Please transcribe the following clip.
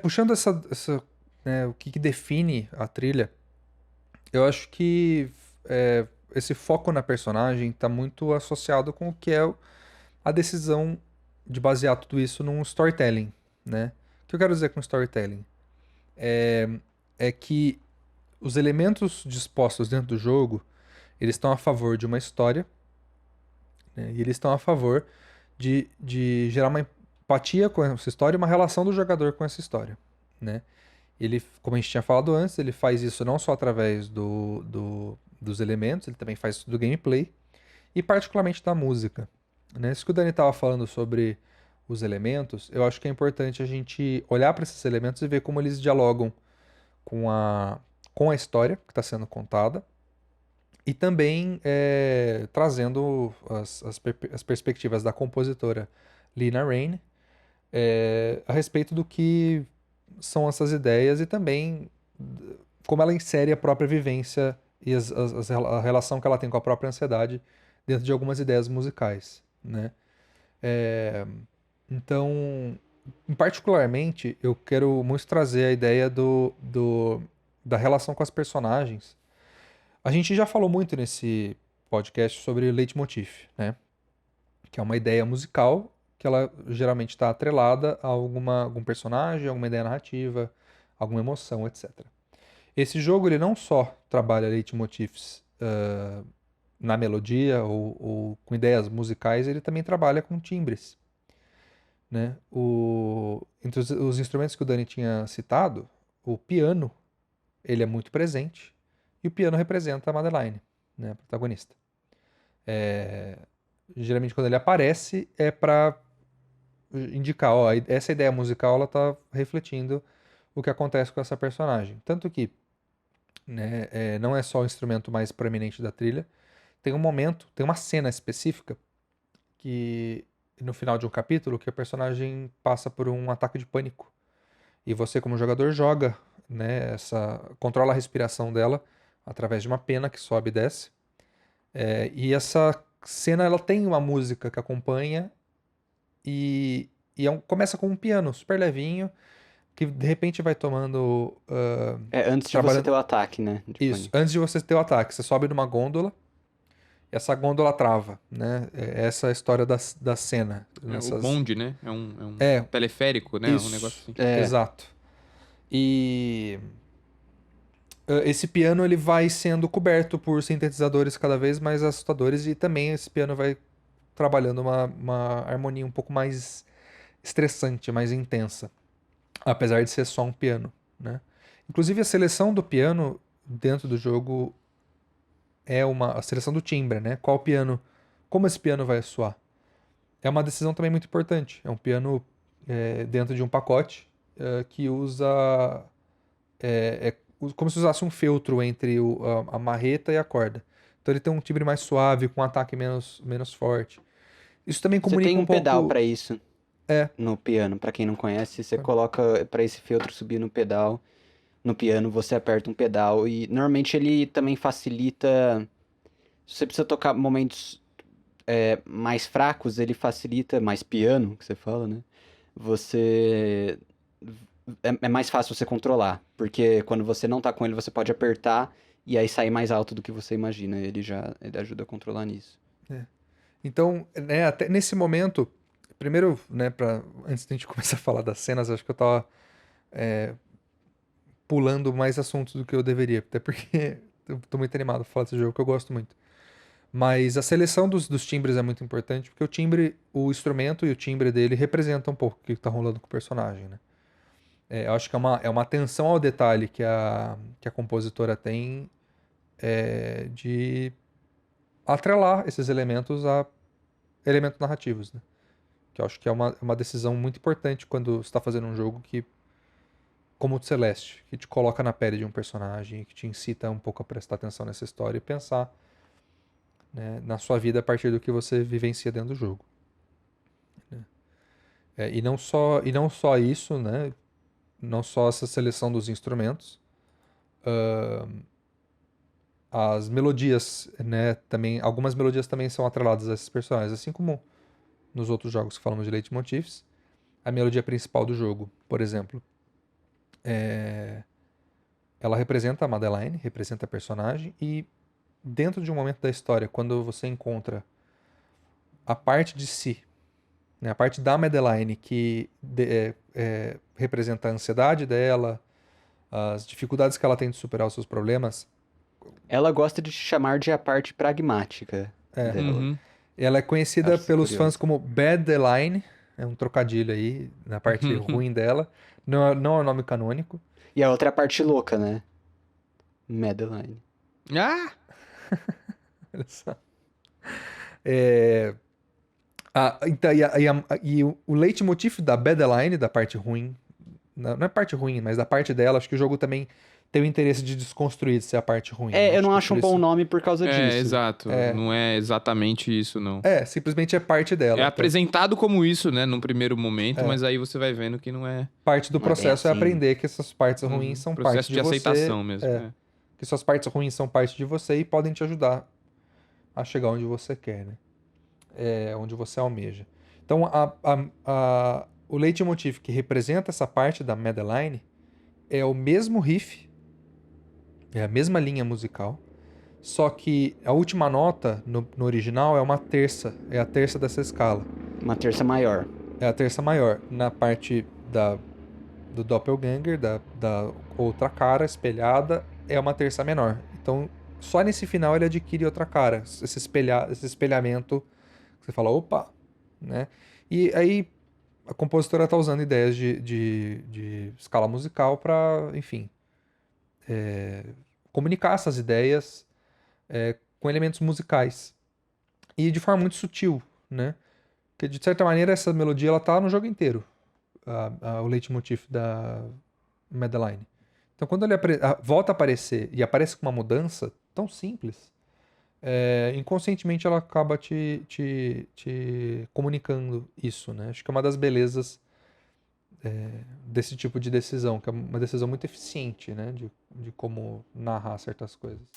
Puxando o que define a trilha, eu acho que esse foco na personagem está muito associado com o que é a decisão de basear tudo isso num storytelling, né? O que eu quero dizer com storytelling? É que os elementos dispostos dentro do jogo, eles estão a favor de uma história, né? E eles estão a favor de gerar uma empatia com essa história e uma relação do jogador com essa história, né? Ele, como a gente tinha falado antes, ele faz isso não só através dos elementos, ele também faz isso do gameplay e particularmente da música, né? Isso que o Dani estava falando sobre os elementos, eu acho que é importante a gente olhar para esses elementos e ver como eles dialogam com com a história que está sendo contada e também trazendo as perspectivas da compositora Lina Raine a respeito do que são essas ideias e também como ela insere a própria vivência e a relação que ela tem com a própria ansiedade dentro de algumas ideias musicais, né? É, então, particularmente, eu quero muito trazer a ideia da relação com as personagens. A gente já falou muito nesse podcast sobre leitmotiv, né? Que é uma ideia musical que ela geralmente está atrelada a algum personagem, alguma ideia narrativa, alguma emoção, etc. Esse jogo ele não só trabalha leitmotifs na melodia ou com ideias musicais, ele também trabalha com timbres, né? Entre os instrumentos que o Dani tinha citado, o piano ele é muito presente e o piano representa a Madeline, né, a protagonista. Geralmente quando ele aparece é para indicar, ó, essa ideia musical ela tá refletindo o que acontece com essa personagem. Tanto que, né, não é só o instrumento mais proeminente da trilha, tem um momento, tem uma cena específica que no final de um capítulo que a personagem passa por um ataque de pânico e você como jogador joga, né, controla a respiração dela através de uma pena que sobe e desce. E essa cena ela tem uma música que acompanha e começa com um piano super levinho que de repente vai tomando É antes de você ter trabalhando o ataque, né? De isso pânico. antes de você ter o ataque. Você sobe numa gôndola e essa gôndola trava, né? Essa é a história da cena É o nessas bonde, né? É um é teleférico, né? Um negócio isso assim. É, exato. E esse piano ele vai sendo coberto por sintetizadores cada vez mais assustadores e também esse piano vai trabalhando uma harmonia um pouco mais estressante, mais intensa, apesar de ser só um piano, né? Inclusive a seleção do piano dentro do jogo a seleção do timbre, né? Qual piano, como esse piano vai soar? É uma decisão também muito importante. É um piano dentro de um pacote que usa como se usasse um feltro entre a marreta e a corda. Então ele tem um timbre mais suave, com um ataque menos forte. Isso também você tem comunica um um pedal pouco. pra isso É, no piano. Pra quem não conhece, você coloca pra esse feltro subir no pedal. No piano você aperta um pedal e normalmente ele também facilita. Se você precisa tocar momentos mais fracos, ele facilita mais piano, que você fala, né? Você é mais fácil você controlar, porque quando você não tá com ele, você pode apertar e aí sair mais alto do que você imagina. Ele ajuda a controlar nisso. é. Então, né, até nesse momento, primeiro, né, antes da gente começar a falar das cenas, acho que eu tava pulando mais assuntos do que eu deveria, até porque eu tô muito animado pra falar desse jogo que eu gosto muito. Mas a seleção dos timbres é muito importante, porque o instrumento e o timbre dele representam um pouco o que tá rolando com o personagem, né? Eu acho que é uma atenção ao detalhe que a compositora tem de atrelar esses elementos a elementos narrativos, né? Que eu acho que é uma decisão muito importante quando você está fazendo um jogo como o Celeste, que te coloca na pele de um personagem, que te incita um pouco a prestar atenção nessa história e pensar, né, na sua vida a partir do que você vivencia dentro do jogo. E não só isso, né? Não só essa seleção dos instrumentos, as melodias, né? Também algumas melodias também são atreladas a esses personagens, assim como nos outros jogos que falamos de leitmotifs. a melodia principal do jogo, por exemplo. Ela representa a Madeline, representa a personagem, e dentro de um momento da história, quando você encontra a parte de si, né, a parte da Madeline que representa a ansiedade dela, as dificuldades que ela tem de superar os seus problemas. Ela gosta de chamar de a parte pragmática dela. Uhum. Ela é conhecida Acho isso pelos curioso. fãs como Badeline, é um trocadilho aí na parte ruim dela. Não é o nome canônico. E a outra é a parte louca, né? Madeline. Ah! Olha só. Então, e o leitmotiv da Badeline, da parte ruim, não é parte ruim, mas da parte dela, acho que o jogo também tem o interesse de desconstruir de ser a parte ruim. Eu não que acho por um bom isso- nome por causa disso. Exato. Não é exatamente isso, não. Simplesmente é parte dela. É Então, apresentado como isso, né, num primeiro momento, mas aí você vai vendo que não é. parte do Não é bem processo é assim. aprender que essas partes ruins são parte Processo de de você. aceitação mesmo. É. Que suas partes ruins são parte de você e podem te ajudar a chegar onde você quer, né? Onde você almeja. Então, o leitmotiv que representa essa parte da Madeline é o mesmo riff, é a mesma linha musical, só que a última nota no original é uma terça, é a terça dessa escala. Uma terça maior. É a terça maior. Na parte do Doppelganger, da outra cara espelhada, é uma terça menor. Então, só nesse final ele adquire outra cara. Esse espelhamento, você fala, opa, né? E aí a compositora está usando ideias de escala musical para, enfim, comunicar essas ideias com elementos musicais. E de forma muito sutil, né? Porque, de certa maneira, essa melodia ela tá no jogo inteiro. O leitmotiv da Madeline. Então, quando ele volta a aparecer e aparece com uma mudança tão simples, inconscientemente ela acaba te comunicando isso, né? Acho que é uma das belezas desse tipo de decisão, que é uma decisão muito eficiente, né? De como narrar certas coisas.